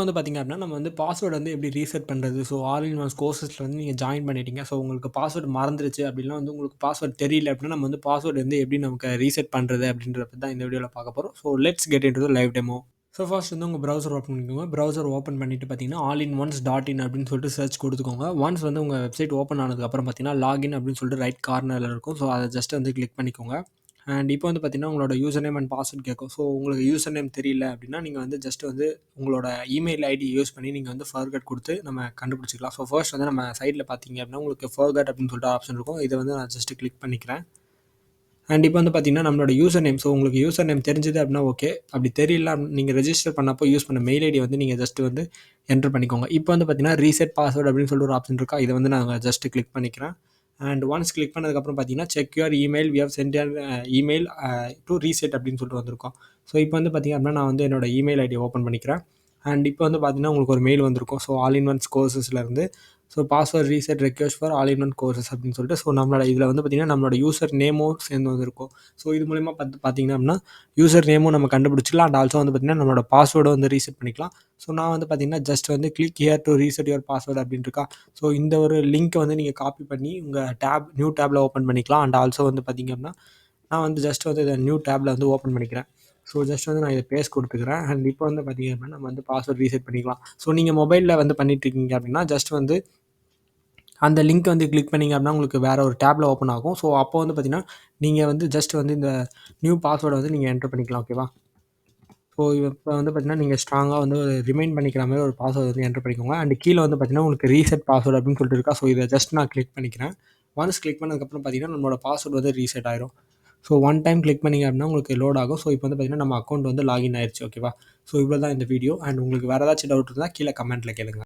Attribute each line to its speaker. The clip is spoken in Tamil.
Speaker 1: வந்து பார்த்தீங்க அப்படின்னா, நம்ம வந்து பாஸ்வேர்ட் வந்து எப்படி ரீசெட் பண்றது? ஸோ ஆல் இன் ஒன்ஸ் கோர்சஸ்ல வந்து நீங்க ஜாயின் பண்ணிட்டீங்க. ஸோ உங்களுக்கு பாஸ்வேர்ட் மறந்துருச்சு அப்படின்னா வந்து உங்களுக்கு பாஸ்வேர்ட் தெரியல அப்படின்னா, நம்ம வந்து பாஸ்வேர்ட் வந்து எப்படி நமக்கு ரீசெட் பண்றது அப்படின்றத பத்தி தான் இந்த வீடியோல பார்க்க போறோம். So let's get into the live demo. So first வந்து உங்க ப்ரௌசர் ஓப்பன் பண்ணிக்கோங்க. ப்ரௌசர் ஓப்பன் பண்ணிட்டு பார்த்தீங்கன்னா, all in once dot in அப்படின்னு சொல்லிட்டு சர்ச் கொடுத்துக்கோங்க. ஒன்ஸ் வந்து உங்க வெப்சைட் ஓப்பன் ஆனதுக்கப்புறம் பார்த்தீங்கன்னா, லாகின் அப்படின்னு சொல்லிட்டு ரைட் கார்னர்ல இருக்கும். ஸோ அத ஜஸ்ட் வந்து கிளிக் பண்ணிக்கோங்க. அண்ட் இப்போ வந்து பார்த்தீங்கன்னா, உங்களோட யூசர் நேம் அண்ட் பாஸ்வேர்ட் கேட்கும். ஸோ உங்களுக்கு யூசர் நேம் தெரியல அப்படின்னா, நீங்க வந்து ஜஸ்ட் வந்து உங்களோட இமெயில் ஐடி யூஸ் பண்ணி நீங்க வந்து ஃபர்கட் குடுத்து நம்ம கண்டுபிடிச்சுக்கலாம். ஸோ ஃபர்ஸ்ட் வந்து நம்ம சைட்ல பார்த்தீங்க அப்படின்னா, உங்களுக்கு ஃபர்கட் அப்படின்னு சொல்லிட்டு ஆப்ஷன் இருக்கும். இத வந்து நான் ஜஸ்ட் கிளிக் பண்ணிக்கிறேன். அண்ட் இப்போ வந்து பார்த்தீங்கன்னா, நம்மளோட யூசர் நேம். ஸோ உங்களுக்கு யூசர் நேம் தெரிஞ்சது அப்படின்னா ஓகே. அப்படி தெரியல நீங்க ரெஜிஸ்டர் பண்ணப்போ யூஸ் பண்ண மெயில் ஐடி வந்து நீங்க ஜஸ்ட் வந்து என்டர் பண்ணிக்கோங்க. இப்போ வந்து பார்த்தீங்கன்னா, ரீசெட் பாஸ்வேர்ட் அப்படின்னு சொல்லிட்டு ஒரு ஆப்ஷன் இருக்கா? இத வந்து நான் ஜஸ்ட் கிளிக் பண்ணிக்கிறேன். அண்ட் ஒன்ஸ் கிளிக் பண்ணதுக்கப்புறம் பார்த்தீங்கன்னா, check your email we have sent an email to reset அப்படின்னு சொல்லிட்டு வந்திருக்கும். ஸோ இப்போ வந்து பார்த்தீங்க அப்படின்னா, நான் வந்து என்னோட இமெயில் ஐடியை ஓப்பன் பண்ணிக்கிறேன். அண்ட் இப்போ வந்து பார்த்தீங்கன்னா, உங்களுக்கு ஒரு மெயில் வந்திருக்கும். ஸோ ஆல் இன் ஒன்ஸ் கோர்சஸ்லேருந்து so password reset request for all in one courses அப்படின்னு சொல்லிட்டு ஸோ நம்மளோட இதில் வந்து பார்த்தீங்கன்னா, நம்மளோட யூசர் நேமும் சேர்ந்து வந்திருக்கும். ஸோ இது மூலிமா பார்த்தீங்க அப்படின்னா, யூசர் நேமும் நம்ம கண்டுபிடிச்சிக்கலாம். அண்ட் ஆல்சோ வந்து பார்த்தீங்கன்னா, நம்மளோட பாஸ்வேர்டும் வந்து ரீசெட் பண்ணிக்கலாம். ஸோ நான் வந்து பார்த்தீங்கன்னா, ஜஸ்ட் வந்து click here to reset your password அப்படின்னு இருக்கா. ஸோ இந்த ஒரு லிங்க்கை வந்து நீங்கள் காப்பி பண்ணி உங்கள் நியூ டேப்ல ஓப்பன் பண்ணிக்கலாம். அண்ட் ஆல்சோ வந்து பார்த்தீங்க அப்படின்னா, நான் வந்து ஜஸ்ட் வந்து இதை நியூ டேப்ல வந்து ஓப்பன் பண்ணிக்கிறேன். ஸோ ஜஸ்ட் வந்து நான் இதை பேஸ்ட் கொடுத்துக்கிறேன். அண்ட் இப்போ வந்து பார்த்தீங்க அப்படின்னா, நம்ம வந்து பாஸ்வேர்ட் ரீசெட் பண்ணிக்கலாம். ஸோ நீங்கள் மொபைலில் வந்து பண்ணிட்டு இருக்கீங்க அப்படின்னா, ஜஸ்ட் வந்து அந்த லிங்க் வந்து கிளிக் பண்ணீங்க அப்படின்னா, உங்களுக்கு வேற ஒரு டேப்ல ஓப்பன் ஆகும். ஸோ அப்போ வந்து பார்த்தீங்கன்னா, நீங்க வந்து ஜஸ்ட் வந்து இந்த நியூ பாஸ்வேர்ட வந்து நீங்க என்டர் பண்ணிக்கலாம். ஓகேவா? ஸோ இப்போ வந்து பார்த்தீங்கன்னா, நீங்க ஸ்ட்ராங்கா வந்து ஒரு ரிமைண்ட் பண்ணிக்கிற மாரி ஒரு பாஸ்வேர்ட் வந்து என்டர் பண்ணிக்கோங்க. அண்ட் கீழ வந்து பார்த்தீங்கன்னா, உங்களுக்கு ரீசெட் பாஸ்வேர்ட் அப்படின்னு சொல்லிட்டு இருக்கா. ஸோ இத ஜஸ்ட் நான் கிளிக் பண்ணிக்கிறேன். ஒன்ஸ் கிளிக் பண்ணதுக்கப்புறம் பார்த்தீங்கன்னா, நம்மளோட பாஸ்வேர்ட் வந்து ரீசெட் ஆயிரும். ஸோ ஒன் டைம் கிளிக் பண்ணீங்க அப்படின்னா, உங்களுக்கு லோட் ஆகும். ஸோ இப்போ வந்து பார்த்தீங்கன்னா, நம்ம அக்கவுண்ட் வந்து லாகின் ஆயிருச்சு. ஓகேவா? ஸோ இவ்வளோ தான் இந்த வீடியோ. அண்ட் உங்களுக்கு வேற ஏதாச்சும் டவுட் இருந்தா கீழ கமெண்ட்ல கேளுங்க.